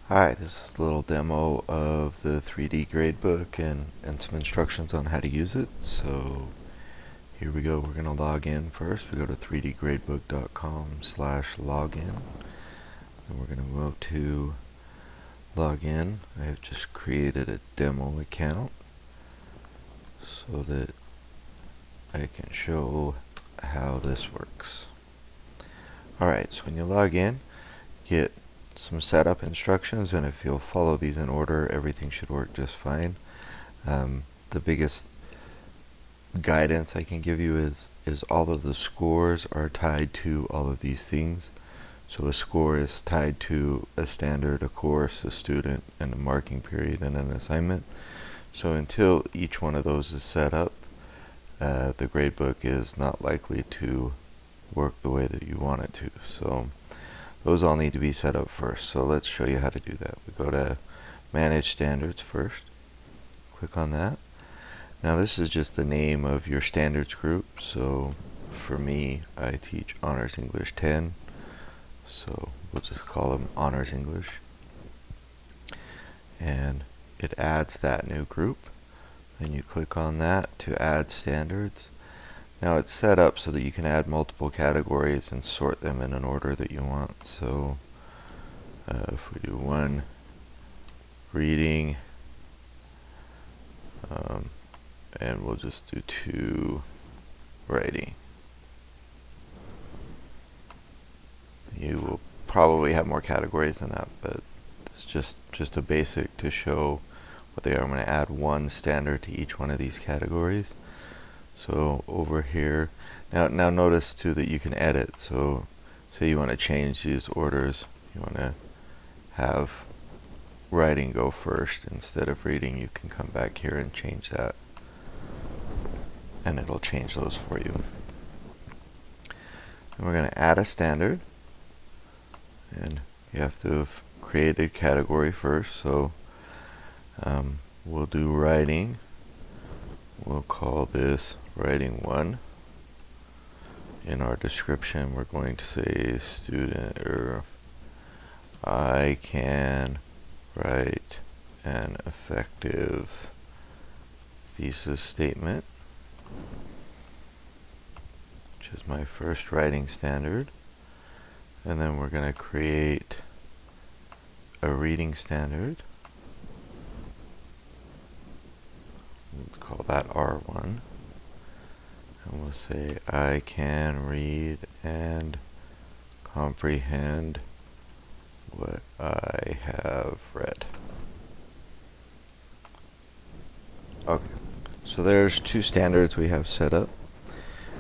Hi, this is a little demo of the 3D gradebook and some instructions on how to use it. So here we go. We're going to log in first. We go to 3dgradebook.com/login and we're going to move to login. I have just created a demo account so that I can show how this works. Alright, so when you log in, get some setup instructions, and if you'll follow these in order, everything should work just fine. The biggest guidance I can give you is all of the scores are tied to all of these things. So a score is tied to a standard, a course, a student, and a marking period and an assignment. So until each one of those is set up, the gradebook is not likely to work the way that you want it to. So those all need to be set up first. So let's show you how to do that. We go to Manage Standards first. Click on that. Now this is just the name of your standards group. So for me, I teach Honors English 10. So we'll just call them Honors English. And it adds that new group. Then you click on that to add standards. Now it's set up so that you can add multiple categories and sort them in an order that you want. So if we do one reading, and we'll just do two writing. You will probably have more categories than that, but it's just a basic to show what they are. I'm going to add one standard to each one of these categories. So over here, now notice too that you can edit. So say you want to change these orders, you want to have writing go first instead of reading, you can come back here and change that, and it'll change those for you. And we're going to add a standard, and you have to have created a category first. So we'll do writing. We'll call this writing 1. In our description, we're going to say student, or I can write an effective thesis statement, which is my first writing standard. And then we're going to create a reading standard. We'll call that R1. And we'll say I can read and comprehend what I have read. Okay, so there's two standards we have set up.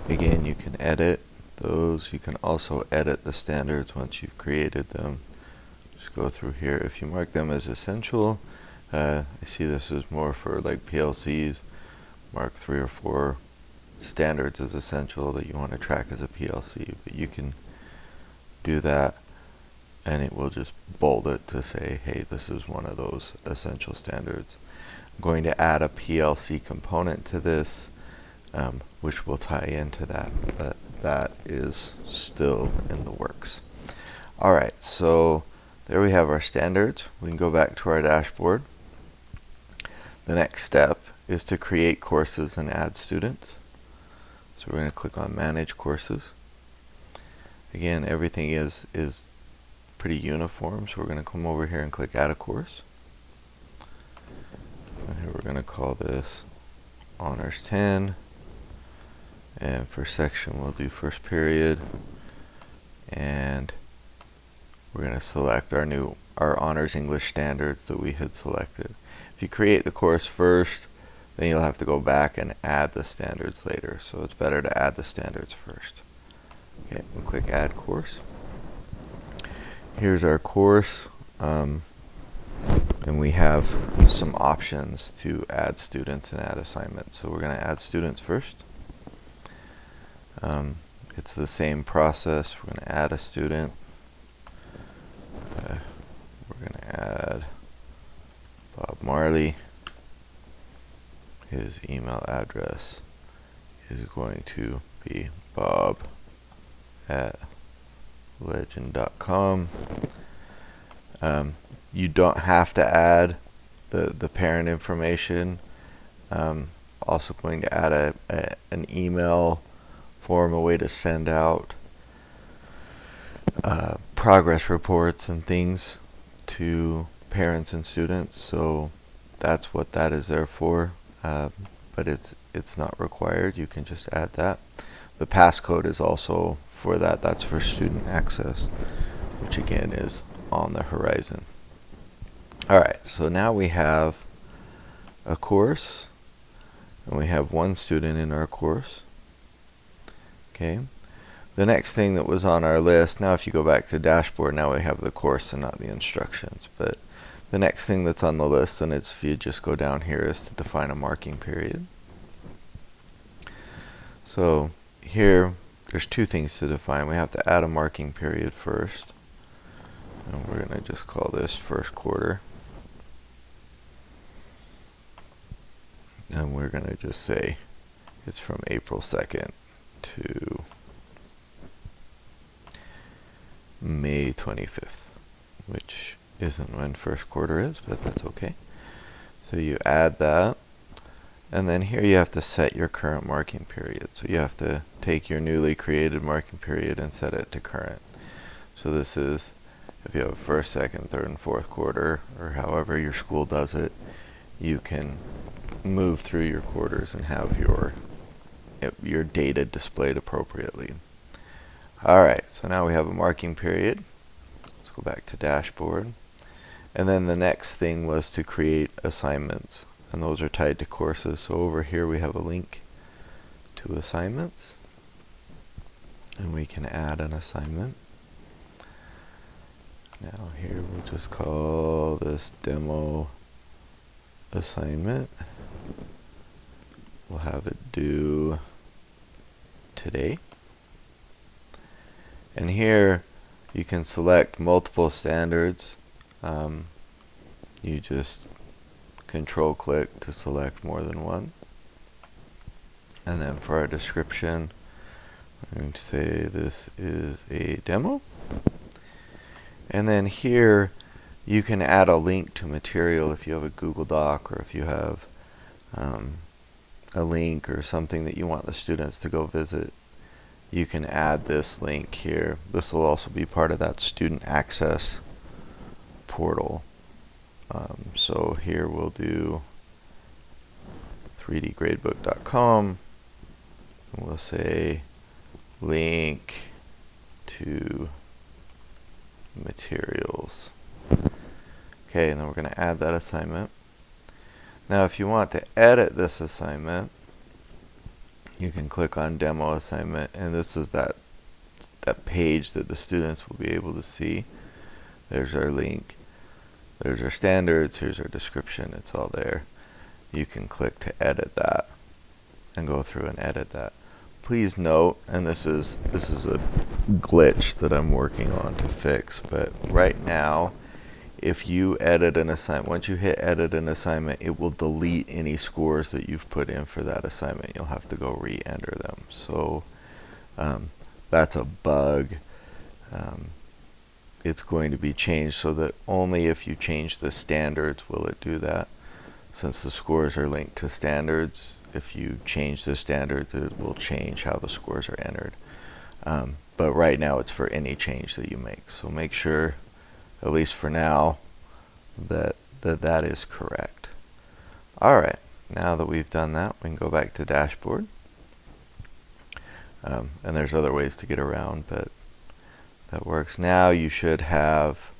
Again, you can edit those. You can also edit the standards once you've created them. Just go through here. If you mark them as essential, I see this is more for like PLCs. Mark 3 or 4 standards as essential that you want to track as a PLC, but you can do that and it will just bold it to say, hey, this is one of those essential standards. I'm going to add a PLC component to this, which will tie into that, but that is still in the works. Alright, so there we have our standards. We can go back to our dashboard. The next step is to create courses and add students. So we're going to click on Manage Courses. Again, everything is pretty uniform, so we're going to come over here and click Add a Course. And here we're going to call this Honors 10. And for section, we'll do first period. And we're going to select our Honors English standards that we had selected. If you create the course first, then you'll have to go back and add the standards later. So it's better to add the standards first. Okay, we'll click Add Course. Here's our course, and we have some options to add students and add assignments. So we're going to add students first. It's the same process. We're going to add a student. We're going to add Bob Marley. His email address is going to be bob@legend.com. You don't have to add the parent information. Also going to add an email form, a way to send out progress reports and things to parents and students. So that's what that is there for. But it's not required. You can just add that. The passcode is also for that. That's for student access, which again is on the horizon. Alright, so now we have a course, and we have one student in our course. Okay. The next thing that was on our list, now if you go back to dashboard, now we have the course and not the instructions. But the next thing that's on the list, and it's if you just go down here, is to define a marking period. So here, there's two things to define. We have to add a marking period first. And we're going to just call this first quarter. And we're going to just say it's from April 2nd to May 25th, which isn't when first quarter is, but that's okay. So you add that, and then here you have to set your current marking period. So you have to take your newly created marking period and set it to current. So this is if you have first, second, third, and fourth quarter, or however your school does it, you can move through your quarters and have your data displayed appropriately. Alright, so now we have a marking period. Let's go back to dashboard. And then the next thing was to create assignments, and those are tied to courses. So over here we have a link to assignments, and we can add an assignment. Now here we'll just call this demo assignment. We'll have it due today. And here you can select multiple standards. You just control click to select more than one. And then for our description, I'm going to say this is a demo. And then here you can add a link to material if you have a Google Doc, or if you have a link or something that you want the students to go visit. You can add this link here. This will also be part of that student access portal. So here we'll do 3dgradebook.com, and we'll say link to materials. Okay, and then we're going to add that assignment. Now if you want to edit this assignment, you can click on demo assignment, and this is that page that the students will be able to see. There's our link, there's our standards, here's our description, it's all there. You can click to edit that and go through and edit that. Please note, and this is a glitch that I'm working on to fix, but right now if you edit an assignment, once you hit edit an assignment, it will delete any scores that you've put in for that assignment. You'll have to go re-enter them. So that's a bug. It's going to be changed so that only if you change the standards will it do that. Since the scores are linked to standards, if you change the standards, it will change how the scores are entered. But right now it's for any change that you make. So make sure, at least for now, that is correct. Alright, now that we've done that, we can go back to dashboard. And there's other ways to get around, but that works. Now you should have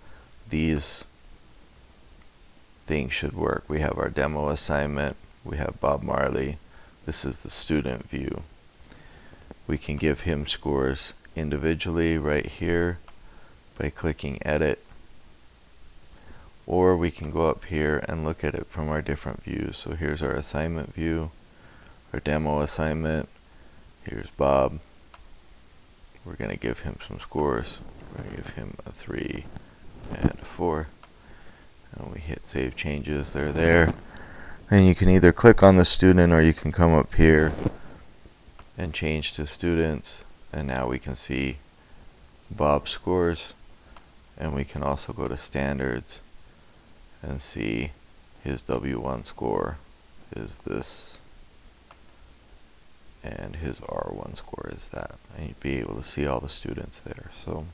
these things should work. We have our demo assignment, we have Bob Marley, this is the student view. We can give him scores individually right here by clicking edit, or we can go up here and look at it from our different views. So here's our assignment view, our demo assignment, here's Bob. We're going to give him some scores. We're going to give him a 3 and a 4. And we hit save changes, they're there. And you can either click on the student, or you can come up here and change to students, and now we can see Bob's scores. And we can also go to standards and see his W1 score is this, and his R1 score is that. And you'd be able to see all the students there. So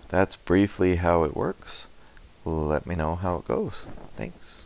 that's briefly how it works. Let me know how it goes. Thanks.